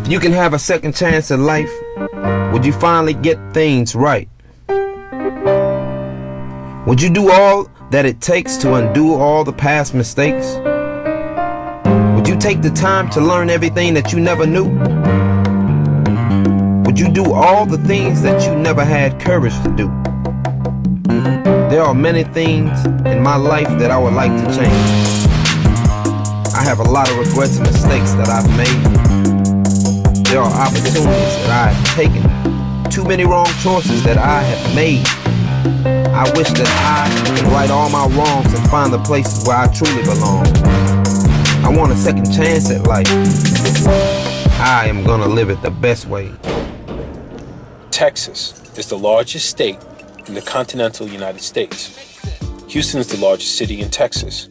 If you can have a second chance at life, would you finally get things right? Would you do all that it takes to undo all the past mistakes? Would you take the time to learn everything that you never knew? Would you do all the things that you never had courage to do? There are many things in my life that I would like to change. I have a lot of regrets and mistakes that I've made. There are opportunities that I have taken. Too many wrong choices that I have made. I wish that I could right all my wrongs and find the places where I truly belong. I want a second chance at life. I am gonna live it the best way. Texas is the largest state in the continental United States. Houston is the largest city in Texas.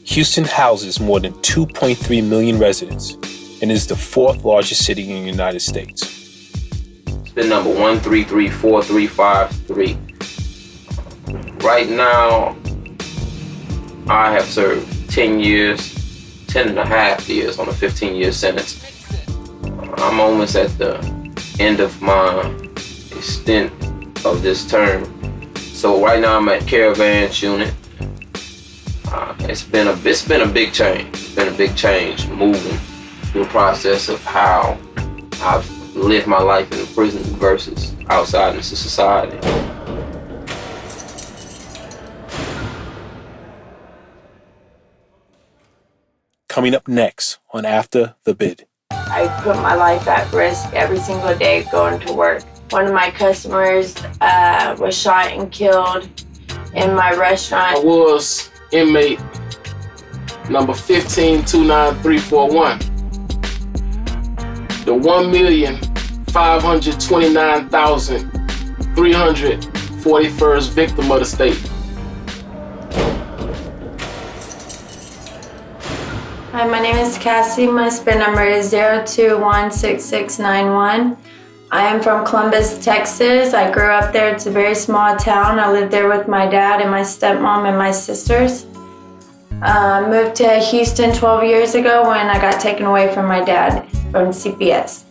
Houston houses more than 2.3 million residents and is the fourth largest city in the United States. It's been number 1334353. Right now, I have served 10 and a half years on a 15-year sentence. I'm almost at the end of my extent of this term. So right now I'm at Caravans Unit. It's been a big change. It's been a big change moving through the process of how I've lived my life in the prison versus outside into society. Coming up next on After the Bid. I put my life at risk every single day going to work. One of my customers was shot and killed in my restaurant. I was inmate number 1529341. The 1,529,341st victim of the state. Hi, my name is Cassie. My SPIN number is 0216691. I am from Columbus, Texas. I grew up there. It's a very small town. I lived there with my dad and my stepmom and my sisters. I moved to Houston 12 years ago when I got taken away from my dad from CPS.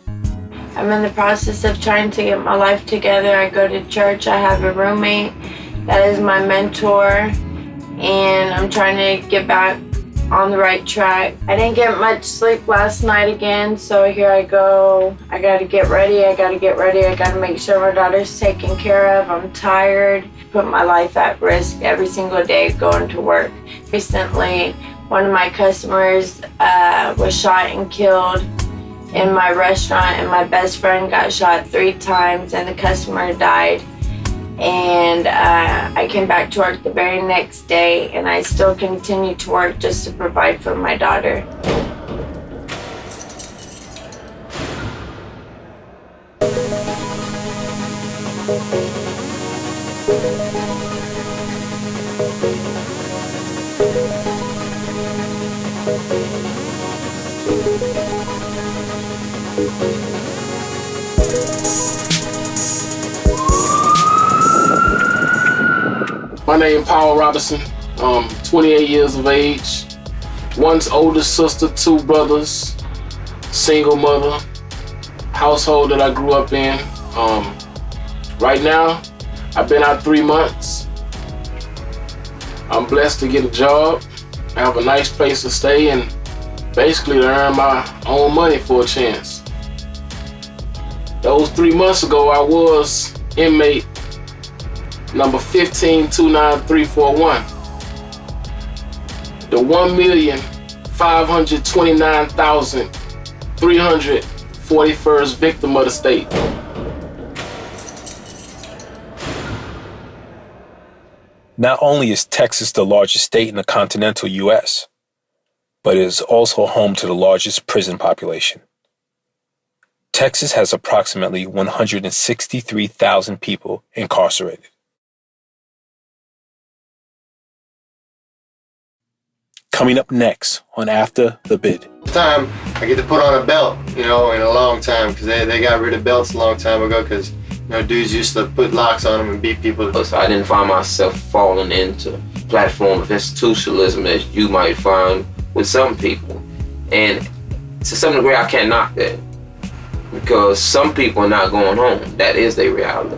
I'm in the process of trying to get my life together. I go to church. I have a roommate that is my mentor, and I'm trying to get back on the right track. I didn't get much sleep last night again, so here I go. I gotta get ready. I gotta make sure my daughter's taken care of. I'm tired. Put my life at risk every single day going to work. Recently, one of my customers was shot and killed in my restaurant, and my best friend got shot 3 times, and the customer died. And I came back to work the very next day, and I still continue to work just to provide for my daughter. My name is Paul Robinson. 28 years of age. One's older sister, 2 brothers, single mother, household that I grew up in. Right now, I've been out 3 months. I'm blessed to get a job. I have a nice place to stay and basically to earn my own money for a chance. Those 3 months ago, I was inmate number 1,529,341. The 1,529,341st victim of the state. Not only is Texas the largest state in the continental U.S., but it is also home to the largest prison population. Texas has approximately 163,000 people incarcerated. Coming up next on After the Bid. Time I get to put on a belt, in a long time, because they got rid of belts a long time ago, because dudes used to put locks on them and beat people. So I didn't find myself falling into platform of institutionalism as you might find with some people, and to some degree I can't knock that. Because some people are not going home. That is their reality.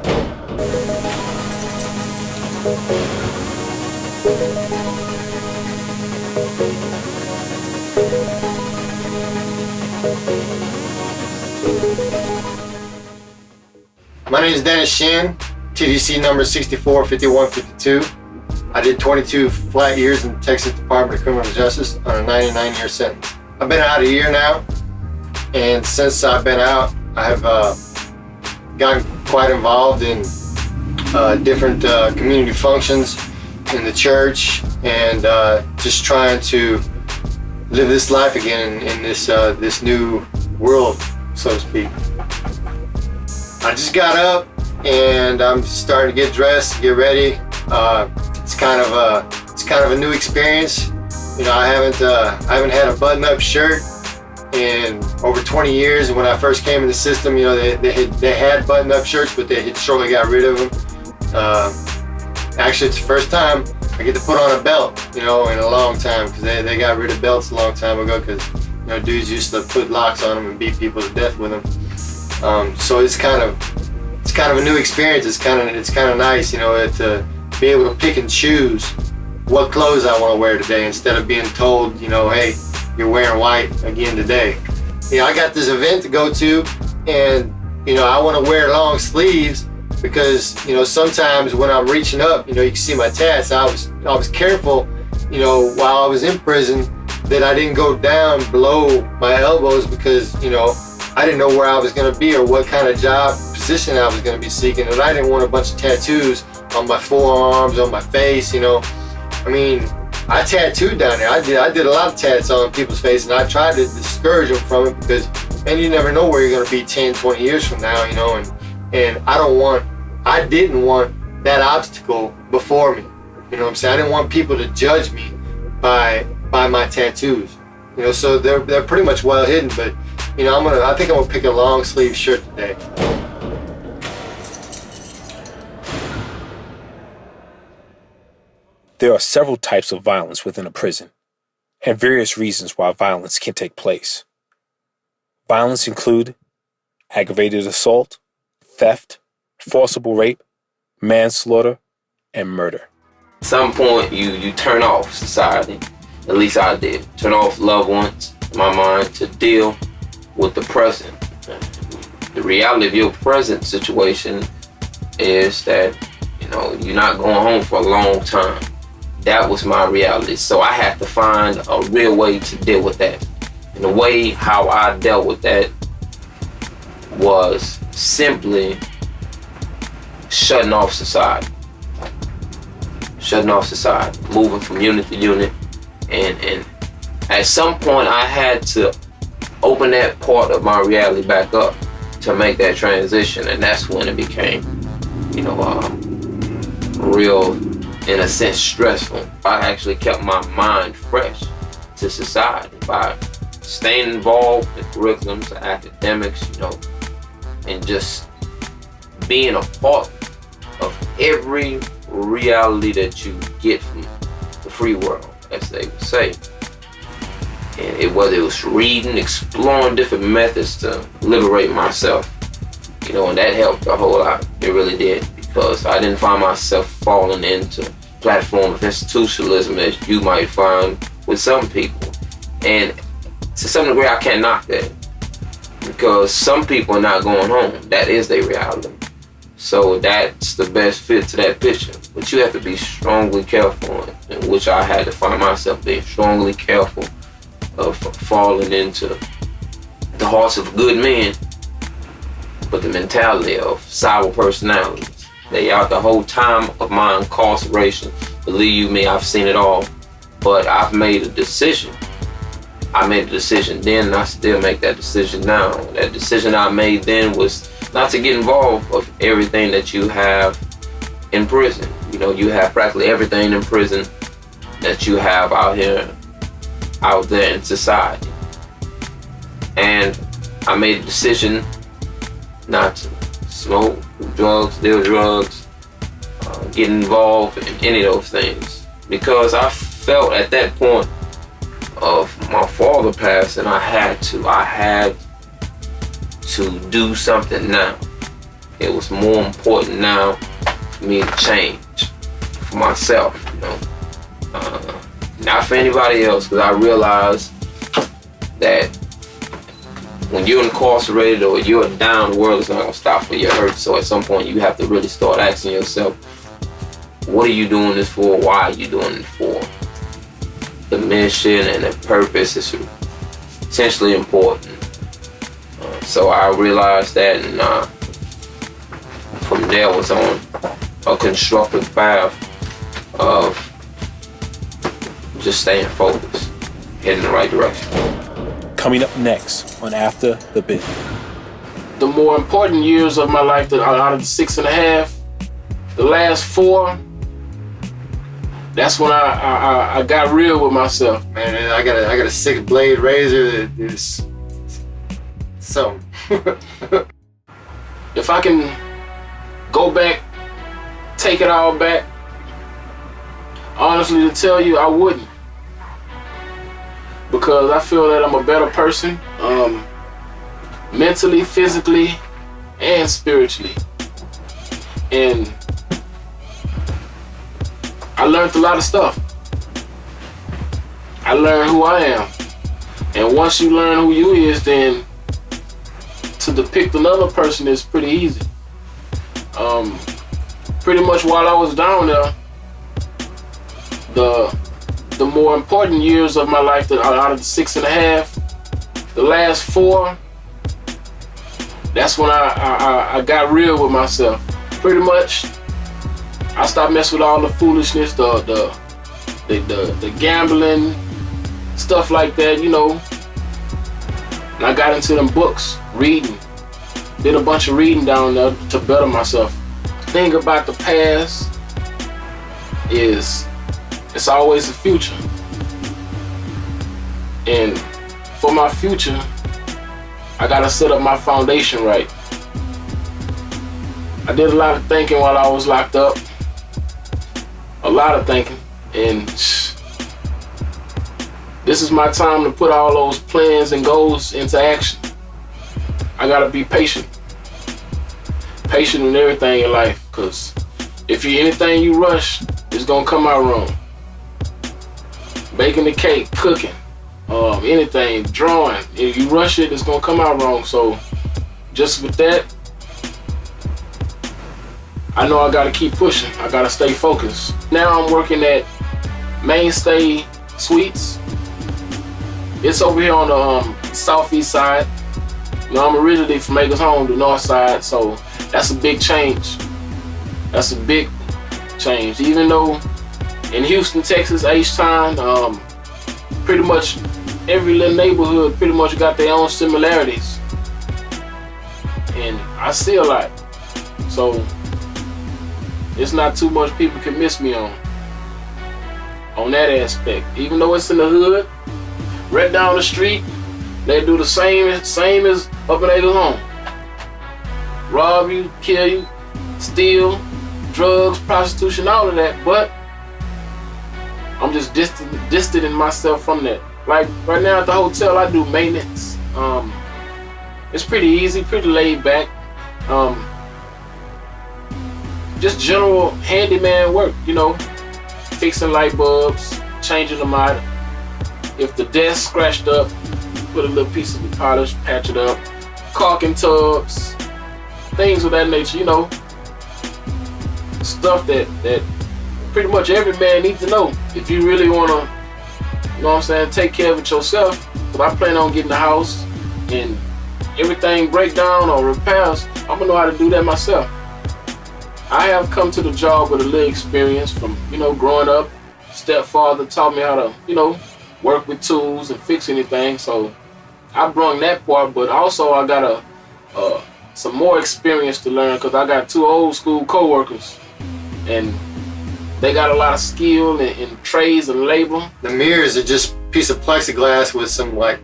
My name is Dennis Shin, TDC number 645152. I did 22 flat years in the Texas Department of Criminal Justice on a 99-year sentence. I've been out a year now, and since I've been out, I have gotten quite involved in different community functions in the church, and just trying to live this life again in this new world, so to speak. I just got up and I'm starting to get dressed, get ready. It's kind of a new experience. You know, I haven't had a button-up shirt in over 20 years. And when I first came in the system, you know, they had button-up shirts, but they had shortly got rid of them. Actually, it's the first time I get to put on a belt, you know, in a long time, because they got rid of belts a long time ago, because, you know, dudes used to put locks on them and beat people to death with them. So it's kind of a new experience. It's kind of nice, you know, to be able to pick and choose what clothes I want to wear today, instead of being told, you know, hey, you're wearing white again today. You know, I got this event to go to, and, you know, I want to wear long sleeves because, you know, sometimes when I'm reaching up, you know, you can see my tats. I was careful, you know, while I was in prison, that I didn't go down below my elbows, because, you know, I didn't know where I was going to be or what kind of job position I was going to be seeking, and I didn't want a bunch of tattoos on my forearms, on my face, you know. I mean, I tattooed down there. I did a lot of tats on people's faces, and I tried to discourage them from it, because, man, you never know where you're going to be 10, 20 years from now, you know, and I didn't want that obstacle before me. You know what I'm saying? I didn't want people to judge me by my tattoos. You know, so they're pretty much well hidden, but, you know, I think I'm gonna pick a long sleeve shirt today. There are several types of violence within a prison, and various reasons why violence can take place. Violence include aggravated assault, theft, forcible rape, manslaughter, and murder. At some point, you turn off society. At least I did. Turn off loved ones in my mind to deal with the present. The reality of your present situation is that, you know, you're not going home for a long time. That was my reality. So I had to find a real way to deal with that. And the way how I dealt with that was simply shutting off society. Shutting off society, moving from unit to unit. And at some point I had to open that part of my reality back up to make that transition, and that's when it became, you know, real, in a sense, stressful. I actually kept my mind fresh to society by staying involved in curriculums, academics, you know, and just being a part of every reality that you get from the free world, as they would say. And whether it was reading, exploring different methods to liberate myself, you know, and that helped a whole lot. It really did, because I didn't find myself falling into platform of institutionalism as you might find with some people. And to some degree, I can't knock that, because some people are not going home. That is their reality. So that's the best fit to that picture. But you have to be strongly careful, in which I had to find myself being strongly careful of falling into the hearts of good men, but the mentality of sour personalities. They out the whole time of my incarceration. Believe you me, I've seen it all. But I've made a decision. I made a decision then, and I still make that decision now. That decision I made then was not to get involved with everything that you have in prison. You know, you have practically everything in prison that you have out there in society. And I made a decision not to smoke, do drugs, deal drugs, get involved in any of those things, because I felt at that point of my father passing, I had to do something now. It was more important now for me to change for myself, you know. Not for anybody else, because I realized that when you're incarcerated or you're down, the world is not going to stop for your hurt. So at some point, you have to really start asking yourself, what are you doing this for? Why are you doing it for? The mission and the purpose is essentially important. So I realized that, and from there was on a constructive path of just staying focused, heading in the right direction. Coming up next on After the Bid. The more important years of my life, out of the 6.5, the last 4, that's when I got real with myself. Man, I got a 6-blade razor that is so. If I can go back, take it all back, honestly to tell you, I wouldn't. Because I feel that I'm a better person, mentally, physically, and spiritually. And I learned a lot of stuff. I learned who I am. And once you learn who you is, then to depict another person is pretty easy. Pretty much while I was down there, the more important years of my life, out of the 6.5, the last 4, that's when I got real with myself. Pretty much, I stopped messing with all the foolishness, the gambling, stuff like that, you know. And I got into them books, reading. Did a bunch of reading down there to better myself. The thing about the past is it's always the future. And for my future, I gotta set up my foundation right. I did a lot of thinking while I was locked up. A lot of thinking. And this is my time to put all those plans and goals into action. I gotta be patient. Patient in everything in life, because if anything you rush, it's gonna come out wrong. Baking the cake, cooking, anything, drawing, if you rush it, it's gonna come out wrong. So just with that, I know I gotta keep pushing. I gotta stay focused. Now I'm working at Mainstay Suites. It's over here on the southeast side. You know, I'm originally from Acres Home, the north side, so that's a big change. That's a big change. Even though in Houston, Texas, H-Town, pretty much every little neighborhood pretty much got their own similarities. And I see a lot. So it's not too much people can miss me on that aspect. Even though it's in the hood, right down the street, they do the same as up in Acres Home. Rob you, kill you, steal, drugs, prostitution, all of that, but I'm just distancing myself from that. Like right now at the hotel, I do maintenance. It's pretty easy, pretty laid back. Just general handyman work, you know, fixing light bulbs, changing them out. If the desk scratched up, put a little piece of the polish, patch it up, caulking tubs, things of that nature, you know. Stuff that pretty much every man needs to know if you really want to, you know what I'm saying, take care of it yourself. If I plan on getting a house and everything break down or repairs, I'm gonna know how to do that myself. I have come to the job with a little experience from, you know, growing up. Stepfather taught me how to, you know, work with tools and fix anything. So I brung that part, but also I got some more experience to learn because I got 2 old school co-workers and they got a lot of skill in trades and labor. The mirrors are just a piece of plexiglass with some like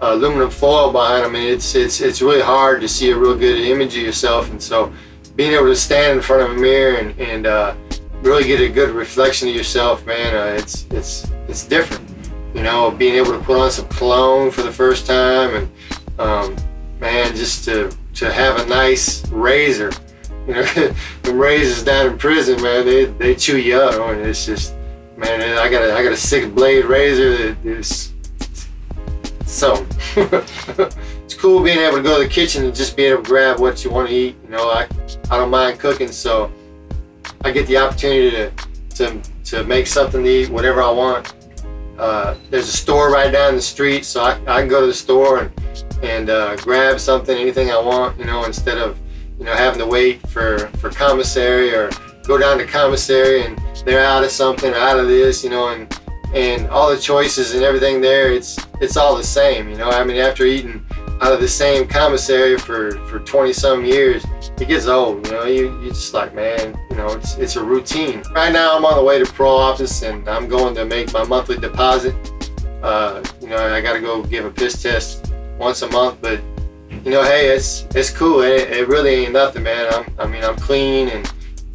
aluminum foil behind them, and it's really hard to see a real good image of yourself. And so being able to stand in front of a mirror and really get a good reflection of yourself, man, it's different. You know, being able to put on some cologne for the first time, and man, just to have a nice razor. You know, the razors down in prison, man, they chew you up. I mean, it's just, man, I got a 6-blade razor that is something. It's cool being able to go to the kitchen and just be able to grab what you want to eat. You know, I don't mind cooking, so I get the opportunity to make something to eat, whatever I want. There's a store right down the street, so I can go to the store and grab something, anything I want, you know, instead of, you know, having to wait for commissary or go down to commissary and they're out of something or out of this, you know, and all the choices and everything there, it's all the same, you know. I mean, after eating out of the same commissary for 20-some years, it gets old, you know. You just like, man, you know, it's a routine. Right now I'm on the way to parole office and I'm going to make my monthly deposit. You know, I gotta go give a piss test once a month, but you know, hey, it's cool. It really ain't nothing, man. I'm clean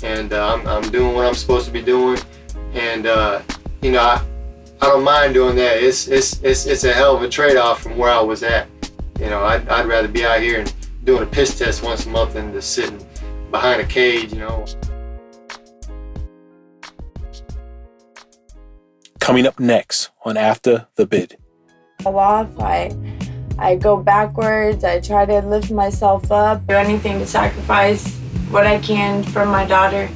and I'm doing what I'm supposed to be doing, and you know, I don't mind doing that. It's a hell of a trade-off from where I was at. You know, I'd rather be out here and doing a piss test once a month than just sitting behind a cage, you know. Coming up next on After the Bid. I go backwards. I try to lift myself up. Do anything to sacrifice what I can for my daughter.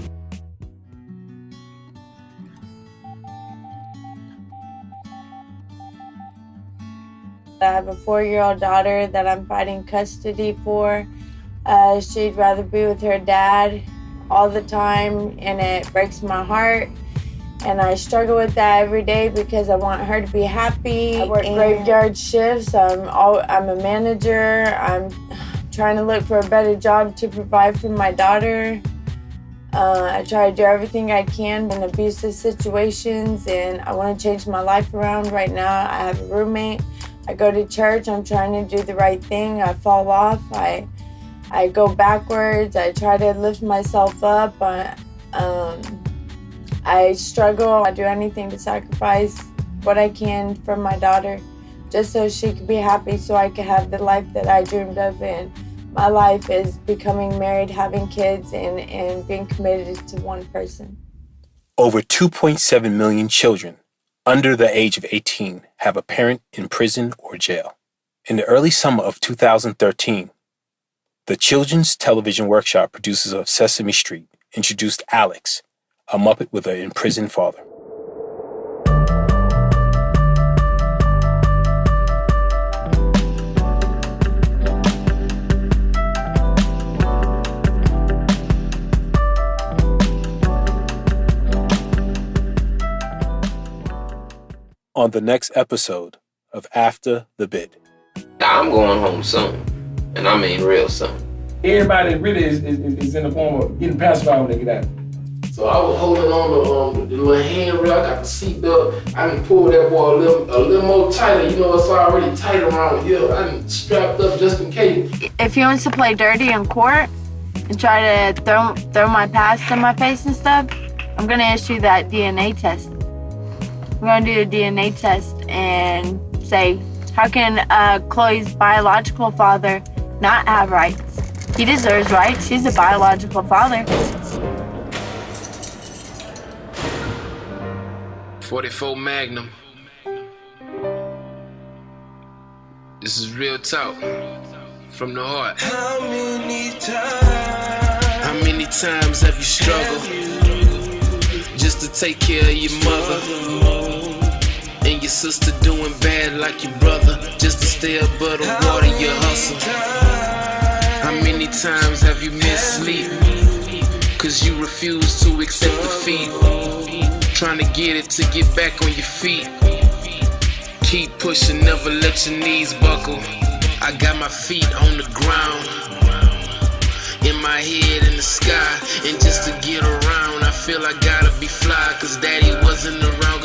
I have a 4-year-old daughter that I'm fighting custody for. She'd rather be with her dad all the time, and it breaks my heart. And I struggle with that every day because I want her to be happy. I work graveyard shifts. I'm a manager. I'm trying to look for a better job to provide for my daughter. I try to do everything I can in abusive situations, and I want to change my life around. Right now, I have a roommate. I go to church. I'm trying to do the right thing. I fall off. I go backwards. I try to lift myself up. I struggle. I do anything to sacrifice what I can for my daughter, just so she can be happy, so I can have the life that I dreamed of. And my life is becoming married, having kids, and being committed to one person. Over 2.7 million children under the age of 18 have a parent in prison or jail. In the early summer of 2013, the Children's Television Workshop producers of Sesame Street introduced Alex, a Muppet with an imprisoned father. On the next episode of After the Bid. I'm going home soon, and I mean real soon. Everybody really is in the form of getting pacified when they get out. So I was holding on the little handrail. I got the seatbelt. I done pulled that boy a little more tighter. You know, it's already tight around here. I done strapped up just in case. If he wants to play dirty in court and try to throw my past in my face and stuff, I'm gonna issue that DNA test. I'm gonna do a DNA test and say, how can Chloe's biological father not have rights? He deserves rights. He's a biological father. 44 Magnum. This is real talk from the heart. How many times have you struggled just to take care of your mother? And your sister doing bad like your brother, just to stay above the water, you hustle. How many times have you missed sleep? Cause you refuse to accept defeat. Trying to get it to get back on your feet. Keep pushing, never let your knees buckle. I got my feet on the ground, in my head in the sky. And just to get around, I feel I gotta be fly. Cause daddy wasn't around.